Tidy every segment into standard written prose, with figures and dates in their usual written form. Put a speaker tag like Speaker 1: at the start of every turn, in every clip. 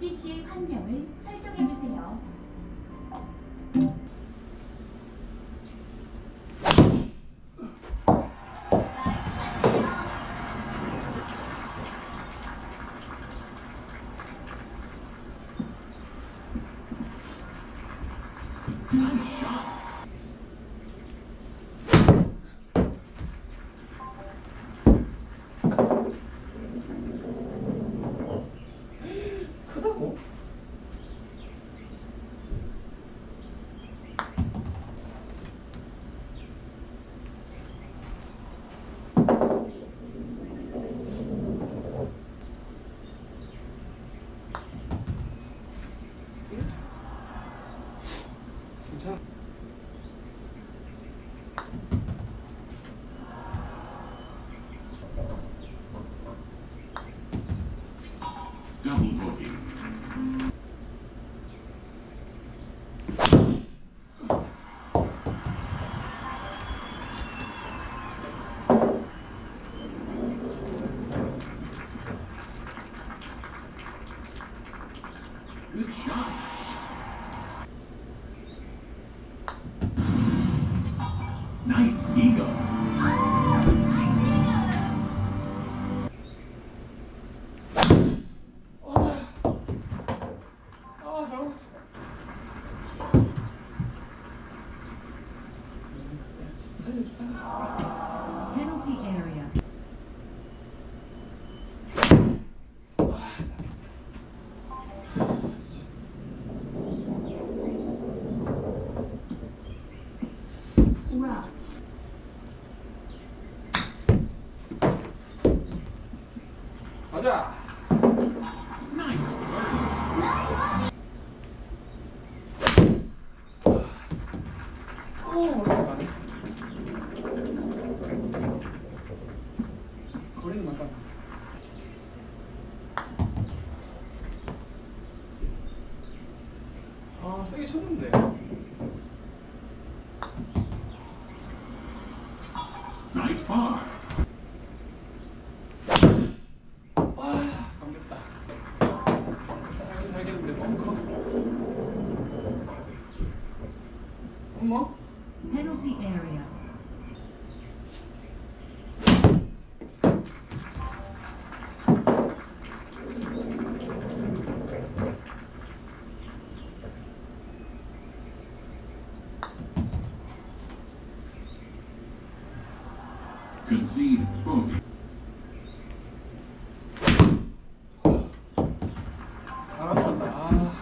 Speaker 1: CC 환경을 설정해 주세요.
Speaker 2: 크다고? 괜찮아.
Speaker 3: Double booking. Good shot. Nice eagle.
Speaker 2: 아, 잠깐만. 살려줘, 살려줘.
Speaker 4: Penalty area.
Speaker 1: Rough.
Speaker 2: 가자.
Speaker 3: Nice birdie.
Speaker 2: 오, 어렵다. 거리는 맞다. 아, 세게 쳤는데.
Speaker 3: Nice par.
Speaker 2: 아, 감겼다. 살긴 살겠는데 벙커. 어머?
Speaker 4: Penalty area.
Speaker 3: Concede bogey.
Speaker 2: 안 맞췄다. 아.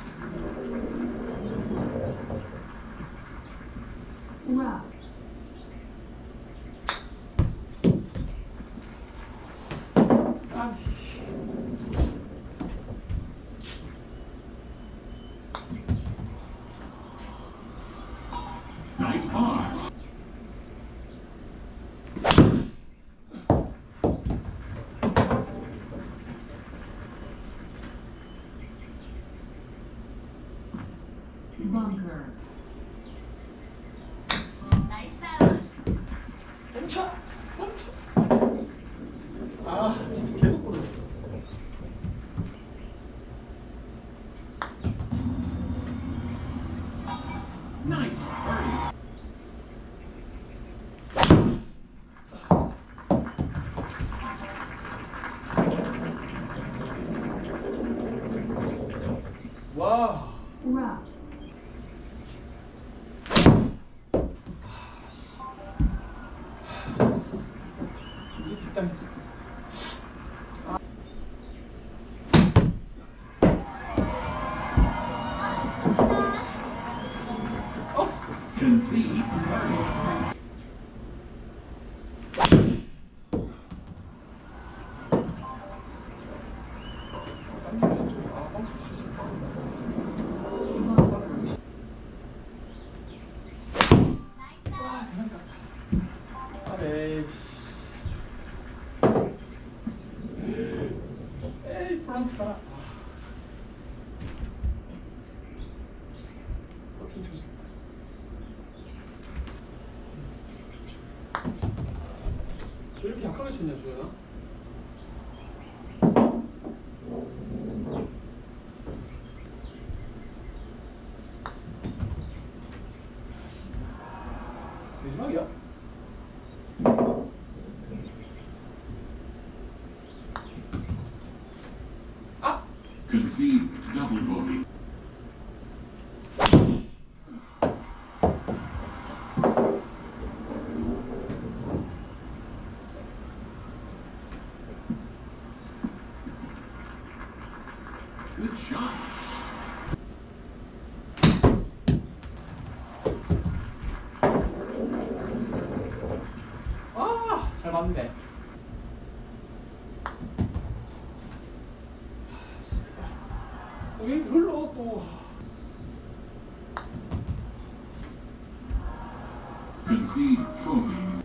Speaker 1: Rough.
Speaker 2: 아.
Speaker 3: Nice par.
Speaker 4: Bunker.
Speaker 2: 멈춰! 멈춰! 아, 진짜 계속 보네.
Speaker 3: Nice birdie.
Speaker 2: 와.
Speaker 1: Rough.
Speaker 2: 이게 뒷땅이.
Speaker 3: Concede birdie.
Speaker 2: 당기면 좀, 아, 벙커 다 좋다. 와, 대단하다. 아, 에이. 에이, 프런트 가라. 버튼 조심. 왜 이렇게 약하게 쳤냐, 주현아? 마지막이야? 아!
Speaker 3: Concede double bogey. Good shot.
Speaker 2: 아! 잘 맞네. 왜 흘러 또.
Speaker 3: Concede bogey.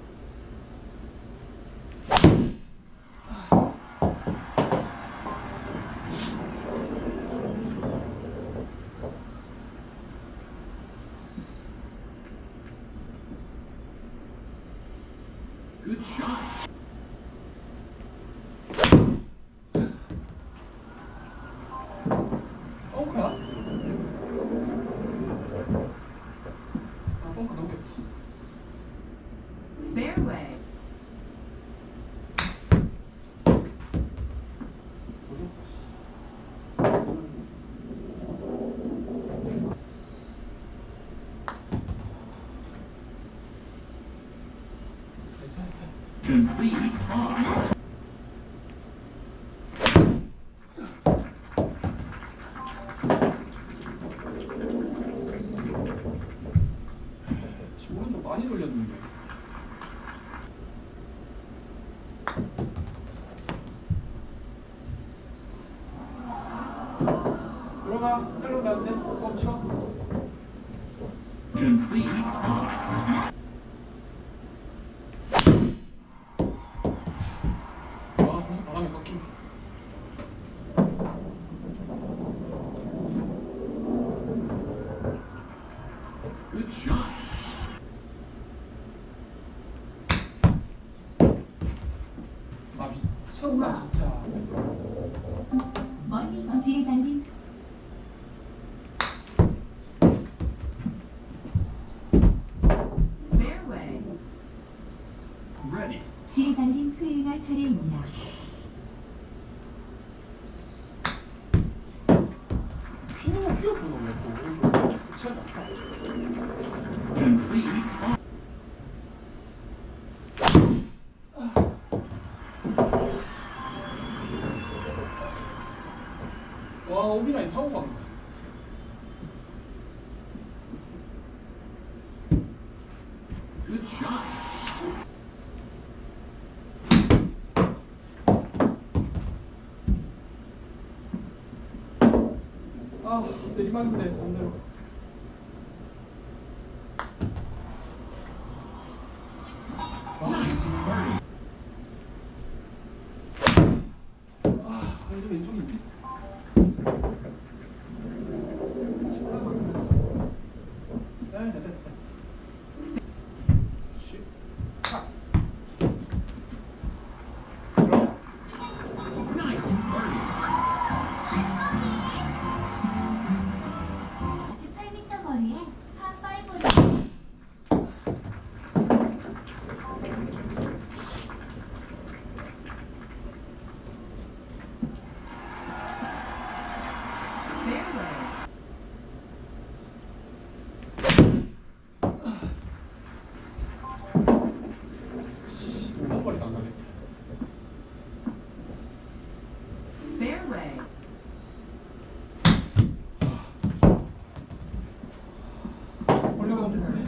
Speaker 3: Good shot.
Speaker 2: 뻥크야? 아, 뻥크 넘겼다.
Speaker 4: Fairway.
Speaker 3: Concede par.
Speaker 2: 지금 오른쪽 많이 돌렸는데. 들어가, 들어가 안 돼. 멈춰.
Speaker 3: Concede par.
Speaker 2: 아, 벌써 바람이 꺾인다.
Speaker 3: Good shot.
Speaker 2: 아, 미쳤나 진짜.
Speaker 1: 멀리 지에 달린
Speaker 4: Fairway.
Speaker 3: Ready.
Speaker 1: 지에 달린 수행할 차례입니다.
Speaker 2: 피는 휘어보는 왜또 오른쪽 미쳤나?
Speaker 3: Concede par.
Speaker 2: 와, 오비라인 타고 간다.
Speaker 3: Good shot.
Speaker 2: 아, 내리막인데 안 내려.
Speaker 3: Nice birdie.
Speaker 2: 아, 완전 왼쪽이 있네. 네, 됐다, 됐다. 쉿. 탁. 들어.
Speaker 3: Nice birdie.
Speaker 1: 18m 거리에 파5를
Speaker 4: Fairway.
Speaker 2: 몇 안 가겠다.
Speaker 4: Fairway.
Speaker 2: 올려가 볼래?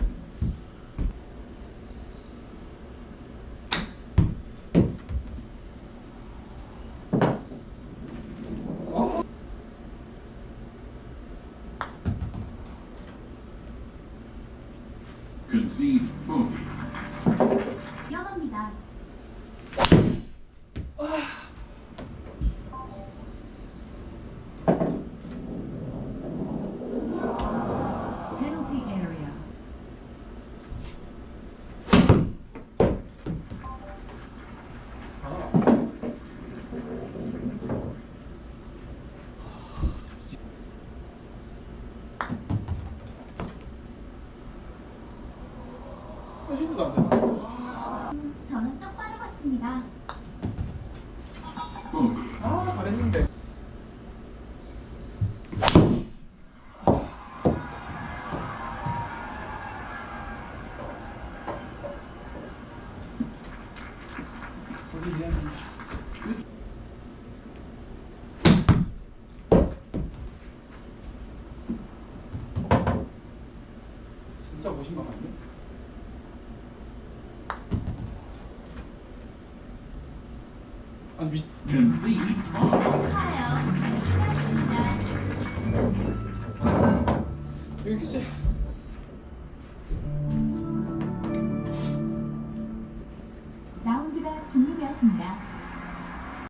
Speaker 2: 어?
Speaker 3: Concede bogey.
Speaker 1: 위험합니다.
Speaker 4: Penalty area.
Speaker 2: 180도도 안 되나?
Speaker 1: 저는 똑바로 봤습니다.
Speaker 3: Bogey.
Speaker 2: 아, 잘했는데. 어디 미안해. 진짜 50만 원이네? 아니
Speaker 3: Concede bogey.
Speaker 1: 가요. 수고하셨습니다.
Speaker 2: 여기 있어.
Speaker 1: 라운드가 종료되었습니다.